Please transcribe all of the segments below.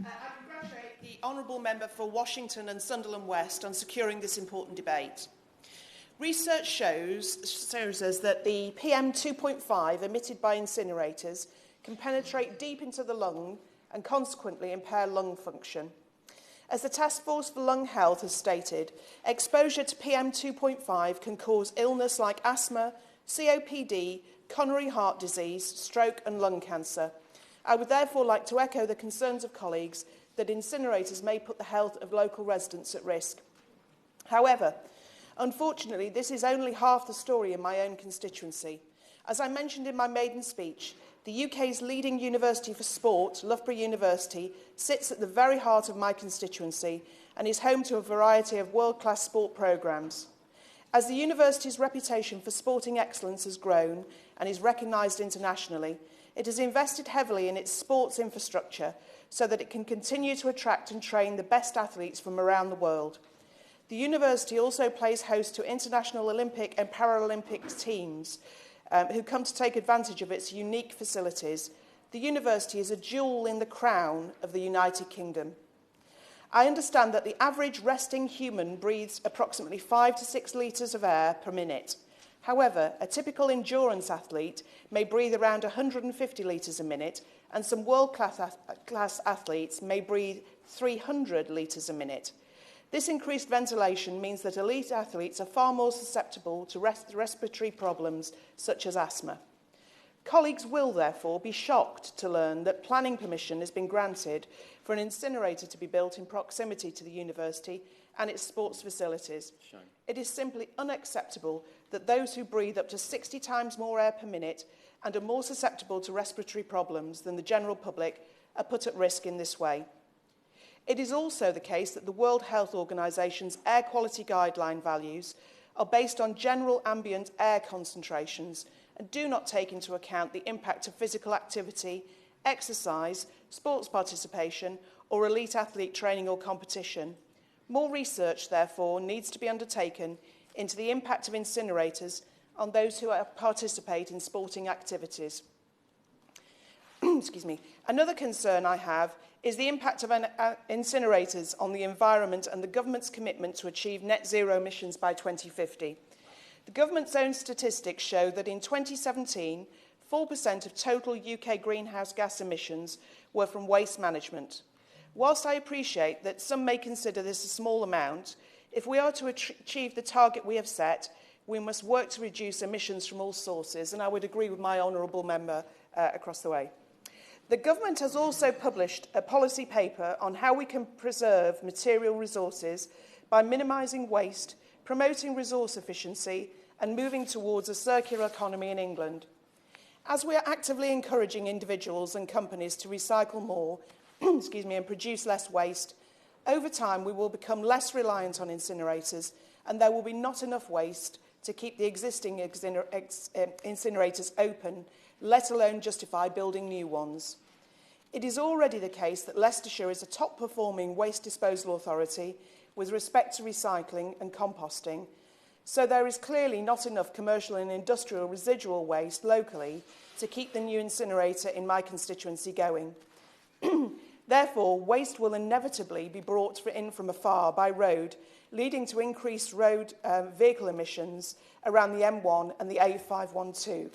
I congratulate the Honourable Member for Washington and Sunderland West on securing this important debate. Research shows us that the PM 2.5 emitted by incinerators can penetrate deep into the lung and consequently impair lung function. As the Task Force for Lung Health has stated, exposure to PM 2.5 can cause illness like asthma, COPD, coronary heart disease, stroke and lung cancer. I would therefore like to echo the concerns of colleagues that incinerators may put the health of local residents at risk. However, unfortunately, this is only half the story in my own constituency. As I mentioned in my maiden speech, the UK's leading university for sport, Loughborough University, sits at the very heart of my constituency and is home to a variety of world-class sport programmes. As the university's reputation for sporting excellence has grown and is recognised internationally, it has invested heavily in its sports infrastructure so that it can continue to attract and train the best athletes from around the world. The university also plays host to international Olympic and Paralympic teams who come to take advantage of its unique facilities. The university is a jewel in the crown of the United Kingdom. I understand that the average resting human breathes approximately 5 to 6 litres of air per minute. However, a typical endurance athlete may breathe around 150 litres a minute, and some world-class athletes may breathe 300 litres a minute. This increased ventilation means that elite athletes are far more susceptible to respiratory problems such as asthma. Colleagues will therefore be shocked to learn that planning permission has been granted for an incinerator to be built in proximity to the university and its sports facilities. Shame. It is simply unacceptable that those who breathe up to 60 times more air per minute and are more susceptible to respiratory problems than the general public are put at risk in this way. It is also the case that the World Health Organisation's air quality guideline values are based on general ambient air concentrations and do not take into account the impact of physical activity, exercise, sports participation, or elite athlete training or competition. More research, therefore, needs to be undertaken into the impact of incinerators on those who participate in sporting activities. Excuse me. Another concern I have is the impact of incinerators on the environment and the government's commitment to achieve net zero emissions by 2050. The government's own statistics show that in 2017, 4% of total UK greenhouse gas emissions were from waste management. Whilst I appreciate that some may consider this a small amount, if we are to achieve the target we have set, we must work to reduce emissions from all sources, and I would agree with my honourable member across the way. The government has also published a policy paper on how we can preserve material resources by minimising waste, promoting resource efficiency and moving towards a circular economy in England. As we are actively encouraging individuals and companies to recycle more and produce less waste, over time we will become less reliant on incinerators and there will be not enough waste to keep the existing incinerators open, let alone justify building new ones. It is already the case that Leicestershire is a top-performing waste disposal authority with respect to recycling and composting, so there is clearly not enough commercial and industrial residual waste locally to keep the new incinerator in my constituency going. Therefore, waste will inevitably be brought in from afar by road, leading to increased road vehicle emissions around the M1 and the A512,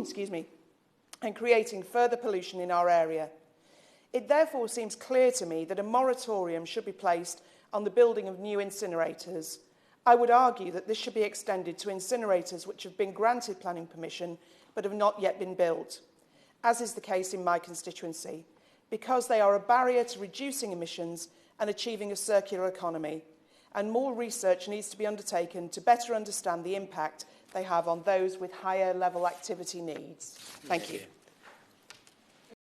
excuse me, and creating further pollution in our area. It therefore seems clear to me that a moratorium should be placed on the building of new incinerators. I would argue that this should be extended to incinerators which have been granted planning permission but have not yet been built, as is the case in my constituency, because they are a barrier to reducing emissions and achieving a circular economy, and more research needs to be undertaken to better understand the impact they have on those with higher level activity needs. Thank you.